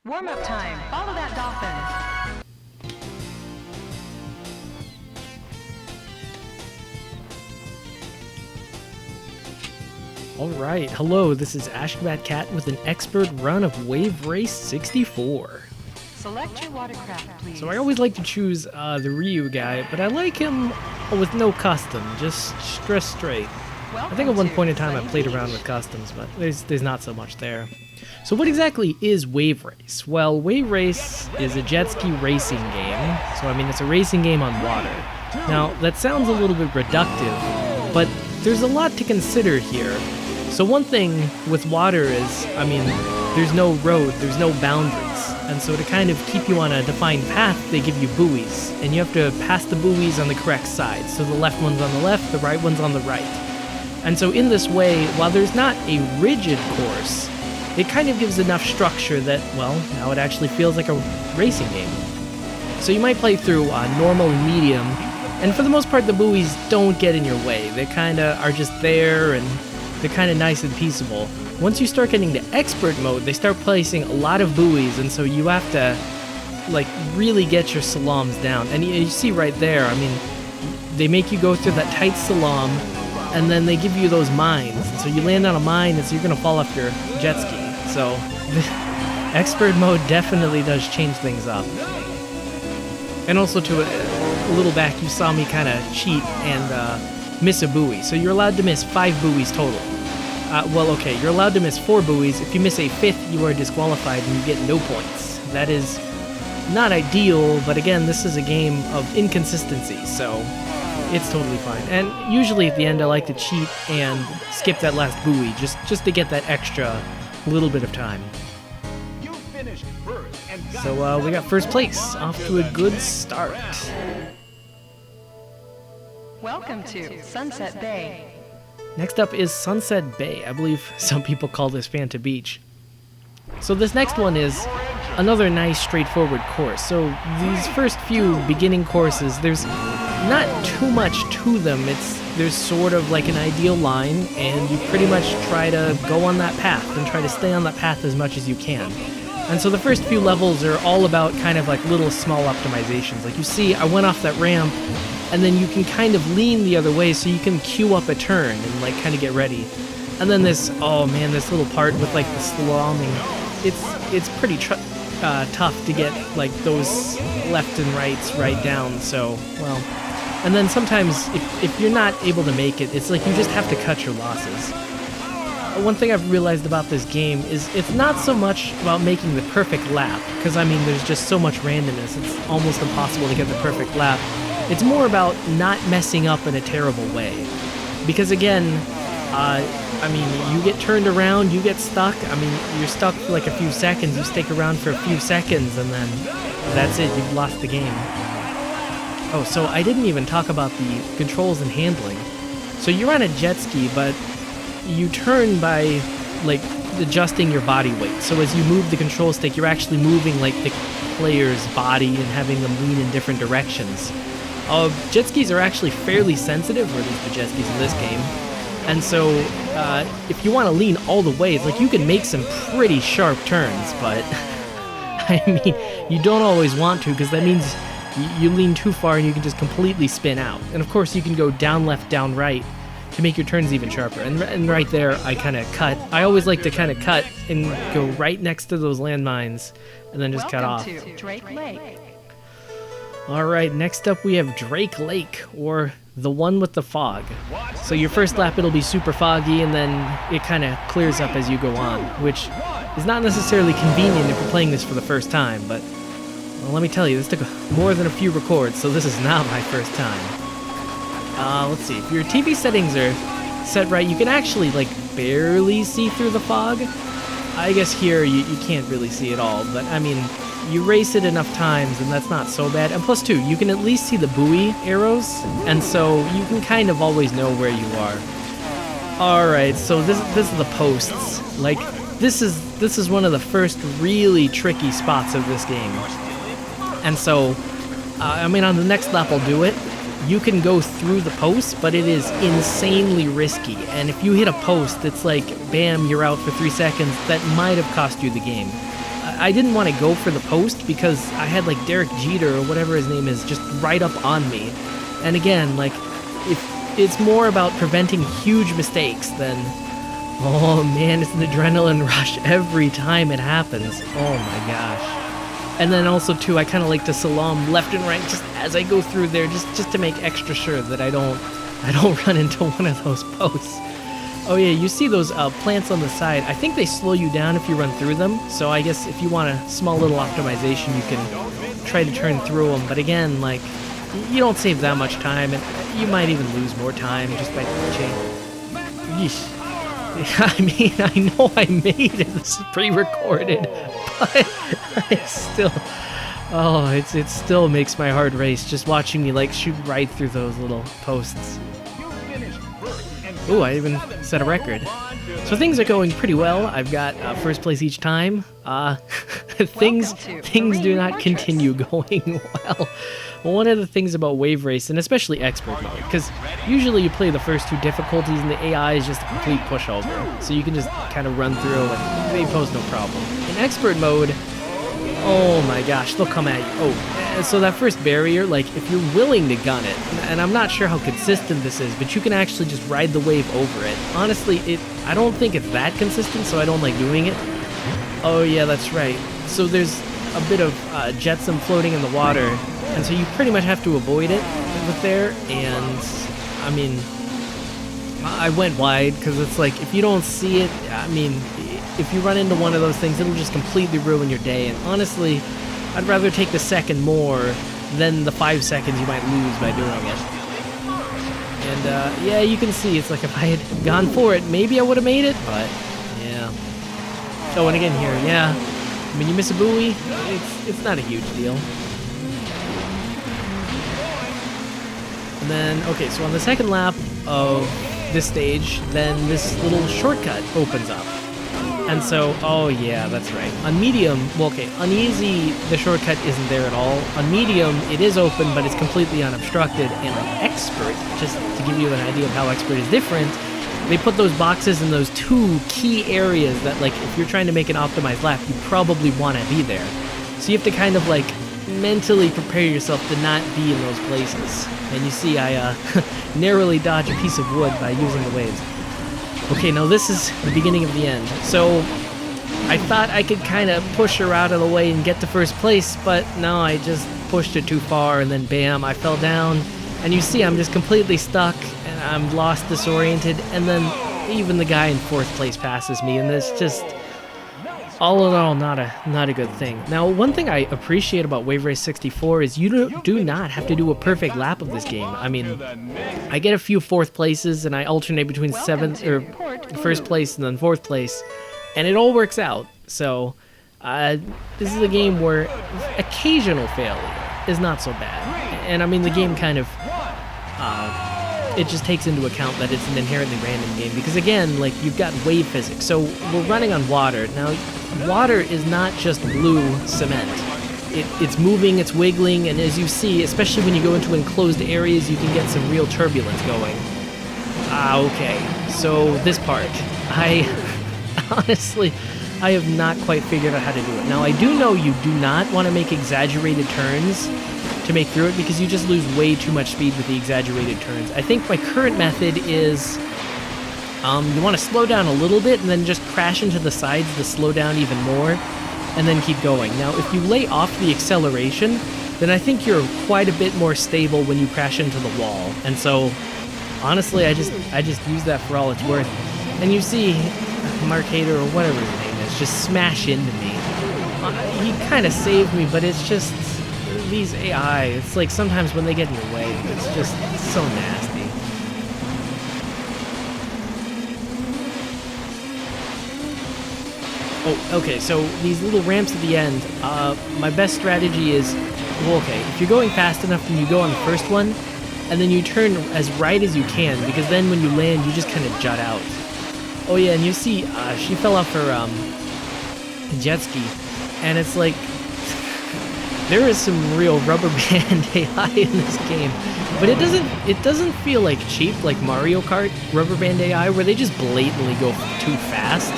Warm-up time. Follow that dolphin. Alright, hello, this is Ashgabat Cat with an expert run of Wave Race 64. Select your watercraft, please. So I always like to choose the Ryu guy, but I like him with no custom, just straight. I think at one point in time I played around with customs, but there's not so much there. So what exactly is Wave Race? Well, Wave Race is a jet ski racing game, so I mean it's a racing game on water. Now, that sounds a little bit reductive, but there's a lot to consider here. So one thing with water is, I mean, there's no road, there's no boundaries, and so to kind of keep you on a defined path, they give you buoys, and you have to pass the buoys on the correct side. So the left one's on the left, the right one's on the right. And so in this way, while there's not a rigid course, it kind of gives enough structure that, well, now it actually feels like a racing game. So you might play through normal and medium, and for the most part the buoys don't get in your way. They kind of are just there, and they're kind of nice and peaceable. Once you start getting to expert mode, they start placing a lot of buoys, and so you have to, like, really get your salams down. And you see right there, I mean, they make you go through that tight salam, and then they give you those mines. And so you land on a mine, and so you're going to fall off your jet ski. So, expert mode definitely does change things up. And also to a little back, you saw me kind of cheat and miss a buoy. So you're allowed to miss 5 buoys total. Well, okay, you're allowed to miss 4 buoys. If you miss a 5th, you are disqualified and you get no points. That is not ideal, but again, this is a game of inconsistency, so it's totally fine. And usually at the end, I like to cheat and skip that last buoy just to get that extra little bit of time. So we got first place, off to a good start. Welcome to Sunset Bay. Next up is Sunset Bay. I believe some people call this Fanta Beach. So this next one is another nice straightforward course. So these first few beginning courses, there's not too much to them. There's sort of like an ideal line, and you pretty much try to go on that path and try to stay on that path as much as you can. And so the first few levels are all about kind of like little small optimizations. Like you see, I went off that ramp, and then you can kind of lean the other way so you can queue up a turn and like kind of get ready. And then this, oh man, this little part with like the slaloming, it's pretty tough to get like those left and rights right down, so, well. And then sometimes if you're not able to make it, it's like you just have to cut your losses. One thing I've realized about this game is it's not so much about making the perfect lap, because I mean there's just so much randomness, it's almost impossible to get the perfect lap. It's more about not messing up in a terrible way. Because again, I mean, you get turned around, you get stuck, I mean, you're stuck for like a few seconds, you stick around for a few seconds, and then that's it, you've lost the game. Oh, so I didn't even talk about the controls and handling. So you're on a jet ski, but you turn by, like, adjusting your body weight. So as you move the control stick, you're actually moving, like, the player's body and having them lean in different directions. Jet skis are actually fairly sensitive, or at least the jet skis in this game. And so, if you want to lean all the way, it's like you can make some pretty sharp turns, but, I mean, you don't always want to, because that means you lean too far and you can just completely spin out. And of course you can go down left, down right to make your turns even sharper. And right there I kind of cut. I always like to kind of cut and go right next to those landmines and then just cut off. Welcome to Drake Lake. Alright, next up we have Drake Lake, or the one with the fog. So your first lap it'll be super foggy, and then it kind of clears up as you go on, which is not necessarily convenient if you're playing this for the first time, but well, let me tell you, this took more than a few records, so this is not my first time. Let's see, if your TV settings are set right, you can actually, like, barely see through the fog. I guess here you can't really see it all, but, I mean, you race it enough times, and that's not so bad. And plus, too, you can at least see the buoy arrows, and so you can kind of always know where you are. Alright, so this is the posts. Like, this is one of the first really tricky spots of this game. And so, I mean, on the next lap I'll do it. You can go through the post, but it is insanely risky. And if you hit a post, it's like, bam, you're out for 3 seconds. That might have cost you the game. I didn't want to go for the post because I had like Derek Jeter or whatever his name is just right up on me. And again, like, if it's more about preventing huge mistakes than, oh man, it's an adrenaline rush every time it happens. Oh my gosh. And then also too, I kind of like to salam left and right just as I go through there, just to make extra sure that I don't run into one of those posts. Oh yeah, you see those plants on the side. I think they slow you down if you run through them. So I guess if you want a small little optimization, you can try to turn through them. But again, like, you don't save that much time, and you might even lose more time just by glitching. Yeesh. I mean, I know I made it. This is pre-recorded, but I still... Oh, it still makes my heart race just watching me, like, shoot right through those little posts. Ooh, I even set a record. So things are going pretty well. I've got first place each time. Things do not continue going well. One of the things about Wave Race, and especially Expert Mode, because usually you play the first two difficulties and the AI is just a complete pushover. So you can just kind of run through and they pose no problem. In Expert Mode, oh my gosh, they'll come at you. Oh, so that first barrier, like, if you're willing to gun it, and I'm not sure how consistent this is, but you can actually just ride the wave over it. Honestly, I don't think it's that consistent, so I don't like doing it. Oh yeah, that's right. So there's a bit of jetsam floating in the water, and so you pretty much have to avoid it with there, and, I mean, I went wide, because it's like, if you don't see it, I mean, if you run into one of those things, it'll just completely ruin your day, and honestly, I'd rather take the second more than the 5 seconds you might lose by doing it. And, yeah, you can see, it's like if I had gone for it, maybe I would have made it, but, yeah. Oh, and again here, yeah, I mean, you miss a buoy, it's not a huge deal. And then, okay, so on the second lap of this stage, then this little shortcut opens up. And so, oh yeah, that's right. On medium, well, okay, on easy, the shortcut isn't there at all. On medium, it is open, but it's completely unobstructed. And on expert, just to give you an idea of how expert is different, they put those boxes in those two key areas that, like, if you're trying to make an optimized lap, you probably want to be there. So you have to kind of, like, mentally prepare yourself to not be in those places. And you see, I narrowly dodge a piece of wood by using the waves. Okay, now this is the beginning of the end. So I thought I could kind of push her out of the way and get to first place, but no, I just pushed it too far, and then bam, I fell down. And you see, I'm just completely stuck, and I'm lost, disoriented, and then even the guy in fourth place passes me, and it's just, all in all, not a good thing. Now, one thing I appreciate about Wave Race 64 is you do not have to do a perfect lap of this game. I mean, I get a few fourth places, and I alternate between first place and then fourth place, and it all works out. So, this is a game where occasional failure is not so bad. And I mean, the game kind of, it just takes into account that it's an inherently random game, because again, like, you've got wave physics. So we're running on water. Now, water is not just blue cement. It's moving, it's wiggling, and as you see, especially when you go into enclosed areas, you can get some real turbulence going. Okay, so this part, honestly, I have not quite figured out how to do it. Now, I do know you do not want to make exaggerated turns to make through it, because you just lose way too much speed with the exaggerated turns. I think my current method is you want to slow down a little bit and then just crash into the sides to slow down even more, and then keep going. Now, if you lay off the acceleration, then I think you're quite a bit more stable when you crash into the wall. And so, honestly, I just use that for all it's worth. And you see Mark Hader, or whatever his name is, just smash into me. He kind of saved me, but it's just, these AI, it's like sometimes when they get in your way, it's just so nasty. Oh, okay, so these little ramps at the end, my best strategy is, well, okay, if you're going fast enough, then you go on the first one, and then you turn as right as you can, because then when you land, you just kind of jut out. Oh yeah, and you see, she fell off her jet ski, and it's like, there is some real rubber band AI in this game, but it doesn't feel like cheap, like Mario Kart rubber band AI, where they just blatantly go too fast.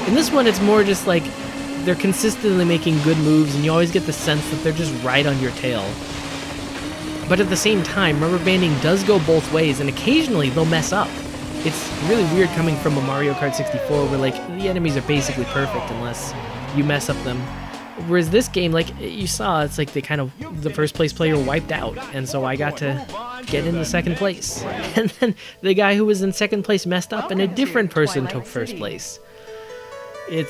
In this one, it's more just like, they're consistently making good moves, and you always get the sense that they're just right on your tail. But at the same time, rubber banding does go both ways, and occasionally they'll mess up. It's really weird coming from a Mario Kart 64 where, like, the enemies are basically perfect unless you mess up them. Whereas this game, like you saw, it's like the first place player wiped out, and so I got to get into second place. And then the guy who was in second place messed up, and a different person took first place. It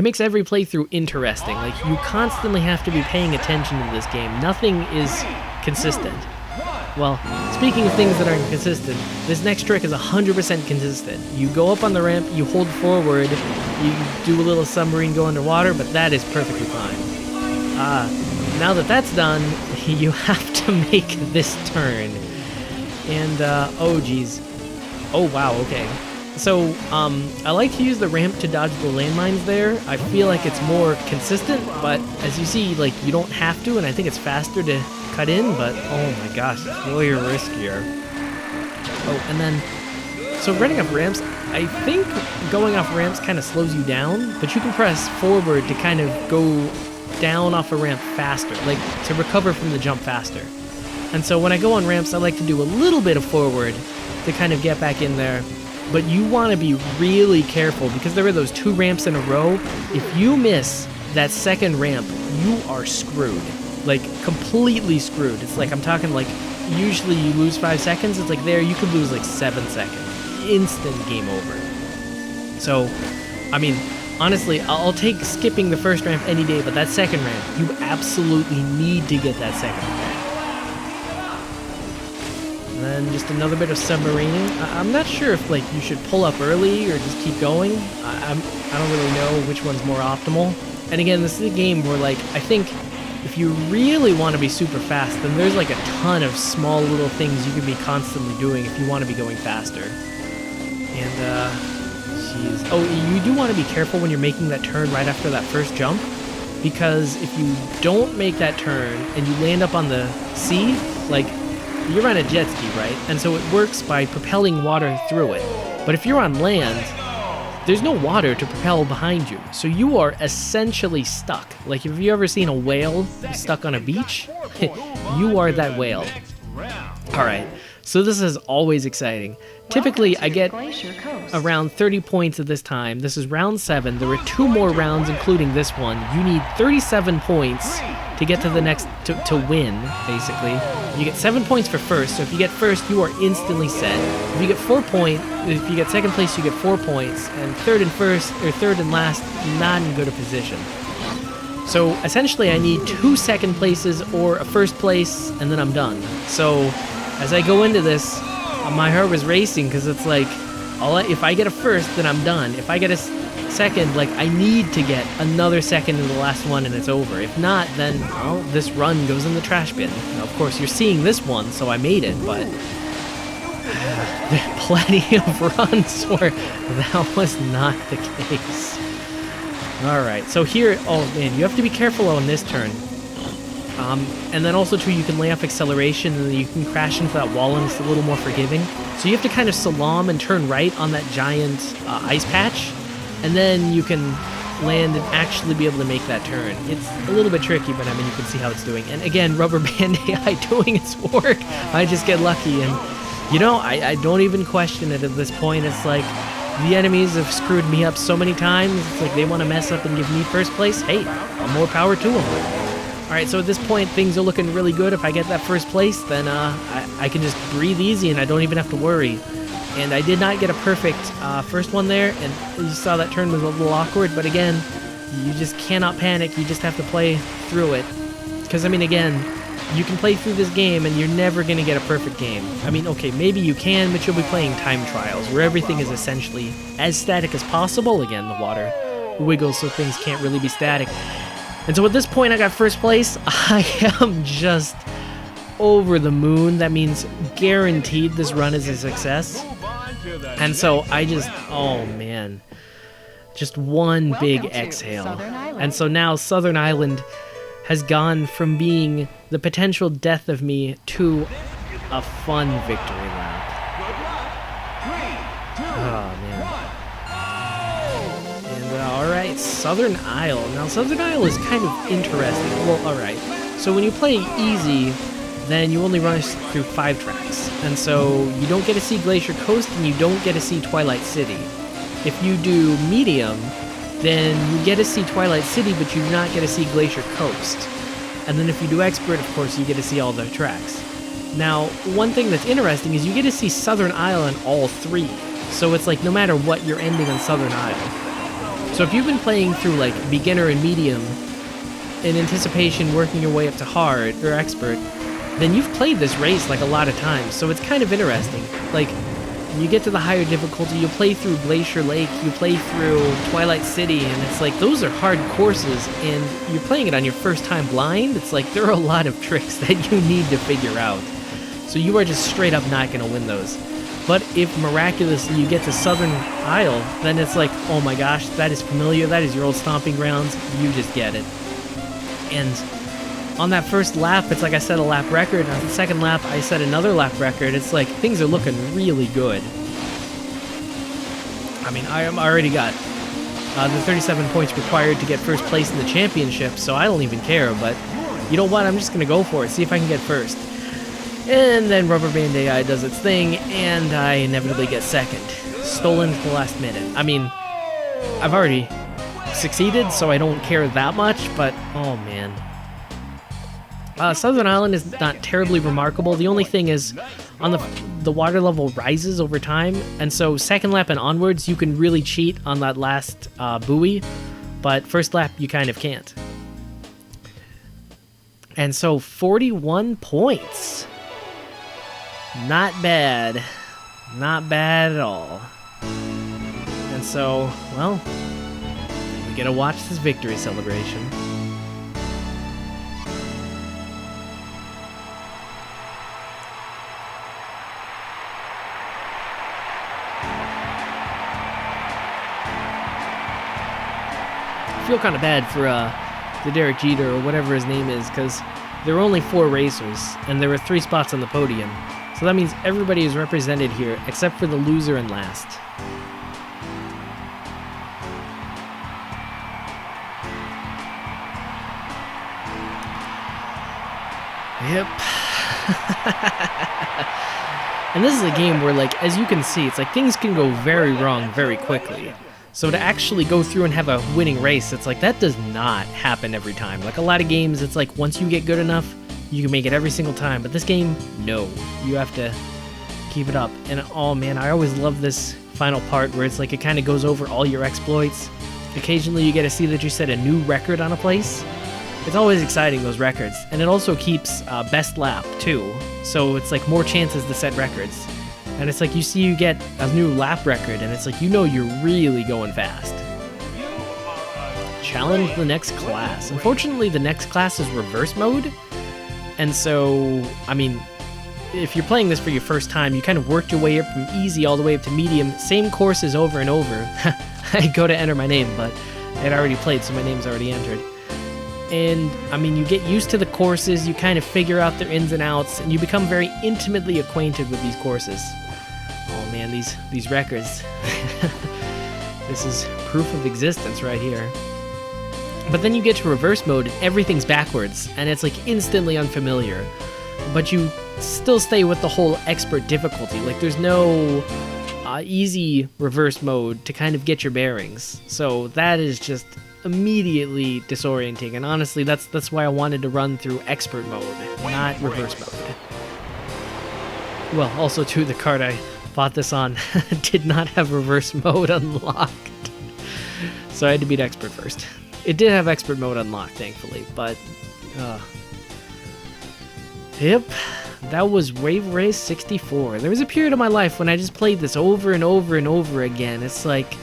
makes every playthrough interesting. Like, you constantly have to be paying attention to this game. Nothing is consistent. Well, speaking of things that aren't consistent, this next trick is 100% consistent. You go up on the ramp, you hold forward, you do a little submarine go underwater, but that is perfectly fine. Now that that's done, you have to make this turn. And, oh geez. Oh wow, okay. So, I like to use the ramp to dodge the landmines there. I feel like it's more consistent, but as you see, like, you don't have to, and I think it's faster to cut in, but oh my gosh, it's way riskier. Oh, and then, so running off ramps, I think going off ramps kind of slows you down, but you can press forward to kind of go down off a ramp faster, like to recover from the jump faster. And so when I go on ramps, I like to do a little bit of forward to kind of get back in there. But you want to be really careful because there are those 2 ramps in a row. If you miss that second ramp, you are screwed. Like, completely screwed. It's like, I'm talking like, usually you lose 5 seconds. It's like there, you could lose like 7 seconds. Instant game over. So, I mean, honestly, I'll take skipping the first ramp any day, but that second ramp, you absolutely need to get that second ramp. And then just another bit of submarining. I'm not sure if, like, you should pull up early or just keep going. I don't really know which one's more optimal. And again, this is a game where, like, I think if you really want to be super fast, then there's like a ton of small little things you can be constantly doing if you want to be going faster. And, jeez. Oh, you do want to be careful when you're making that turn right after that first jump, because if you don't make that turn and you land up on the sea, like, you're on a jet ski, right? And so it works by propelling water through it. But if you're on land, there's no water to propel behind you. So you are essentially stuck. Like, have you ever seen a whale stuck on a beach? You are that whale. Alright, so this is always exciting. Typically, I get around 30 points at this time. This is round 7. There are 2 more rounds, including this one. You need 37 points to get to the next, to win, basically. You get 7 points for first, so if you get first, you are instantly set. If you get 4 points, if you get second place, you get 4 points, and third and first, or third and last, not in good a position. So, essentially, I need 2 second places or a first place, and then I'm done. So, as I go into this, my heart was racing, because it's like, if I get a first, then I'm done. If I get a second, like, I need to get another second in the last one and it's over. If not, then, well, this run goes in the trash bin. Now, of course, you're seeing this one, so I made it, but there are plenty of runs where that was not the case. Alright, so here, oh man, you have to be careful on this turn. And then also, too, you can lay off acceleration and then you can crash into that wall and it's a little more forgiving. So you have to kind of slalom and turn right on that giant ice patch, and then you can land and actually be able to make that turn. It's a little bit tricky, but I mean, you can see how it's doing. And again, rubber band AI doing its work. I just get lucky, and you know, I don't even question it at this point. It's like, the enemies have screwed me up so many times. It's like they want to mess up and give me first place. Hey, more power to them. Alright, so at this point, things are looking really good. If I get that first place, then I can just breathe easy and I don't even have to worry. And I did not get a perfect first one there, and you saw that turn was a little awkward, but again, you just cannot panic. You just have to play through it. Because, I mean, again, you can play through this game and you're never going to get a perfect game. I mean, okay, maybe you can, but you'll be playing time trials, where everything is essentially as static as possible. Again, the water wiggles, so things can't really be static. And so at this point, I got first place. I am just over the moon. That means guaranteed this run is a success. And so I just, oh man, just one big exhale. And so now Southern Island has gone from being the potential death of me to a fun victory lap. Oh man. And alright, Southern Isle. Now, Southern Isle is kind of interesting. Well, alright. So when you play easy, then you only run through 5 tracks. And so you don't get to see Glacier Coast and you don't get to see Twilight City. If you do medium, then you get to see Twilight City, but you do not get to see Glacier Coast. And then if you do expert, of course, you get to see all the tracks. Now, one thing that's interesting is you get to see Southern Isle in all 3. So it's like no matter what, you're ending on Southern Isle. So if you've been playing through like beginner and medium in anticipation, working your way up to hard or expert, then you've played this race like a lot of times. So it's kind of interesting. Like, you get to the higher difficulty, you play through Glacier Lake, you play through Twilight City, and it's like, those are hard courses, and you're playing it on your first time blind. It's like, there are a lot of tricks that you need to figure out. So you are just straight up not going to win those. But if miraculously you get to Southern Isle, then it's like, oh my gosh, that is familiar, that is your old stomping grounds, you just get it. And on that first lap, it's like I set a lap record. On the second lap, I set another lap record. It's like things are looking really good. I mean, I already got the 37 points required to get first place in the championship, so I don't even care. But you know what? I'm just going to go for it, see if I can get first. And then Rubber Band AI does its thing, and I inevitably get second. Stolen at the last minute. I mean, I've already succeeded, so I don't care that much, but oh man. Southern Island is not terribly remarkable. The only thing is, on the water level rises over time, and so second lap and onwards, you can really cheat on that last buoy, but first lap, you kind of can't. And so 41 points. Not bad. Not bad at all. And so, well, we get to watch this victory celebration. I feel kind of bad for the Derek Jeter or whatever his name is, because there were only 4 racers and there were 3 spots on the podium, so that means everybody is represented here except for the loser and last. Yep. And this is a game where, like, as you can see, it's like things can go very wrong very quickly. So to actually go through and have a winning race, it's like that does not happen every time. Like a lot of games, it's like once you get good enough, you can make it every single time. But this game, no. You have to keep it up. And oh man, I always love this final part where it's like it kind of goes over all your exploits. Occasionally you get to see that you set a new record on a place. It's always exciting, those records. And it also keeps best lap too. So it's like more chances to set records. And it's like you get a new lap record, and it's like you know you're really going fast. Challenge the next class. Unfortunately, the next class is reverse mode. And so, I mean, if you're playing this for your first time, you kind of worked your way up from easy all the way up to medium. Same courses over and over. I go to enter my name, but I'd already played, so my name's already entered. And, I mean, you get used to the courses, you kind of figure out their ins and outs, and you become very intimately acquainted with these courses. Oh man, these records. This is proof of existence right here. But then you get to reverse mode and everything's backwards, and it's like instantly unfamiliar. But you still stay with the whole expert difficulty. Like there's no easy reverse mode to kind of get your bearings. So that is just immediately disorienting, and honestly that's why I wanted to run through expert mode, not reverse mode. Well, also too, the card I bought this on did not have reverse mode unlocked, so I had to beat expert first. It did have expert mode unlocked, thankfully, but yep, that was Wave Race 64. There was a period of my life when I just played this over and over and over again. It's like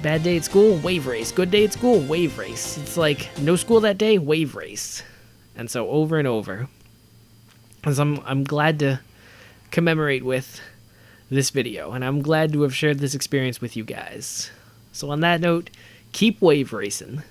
bad day at school, wave race. Good day at school, wave race. It's like no school that day, wave race. And so over and over. As I'm glad to commemorate with this video, and I'm glad to have shared this experience with you guys. So on that note, keep wave racing.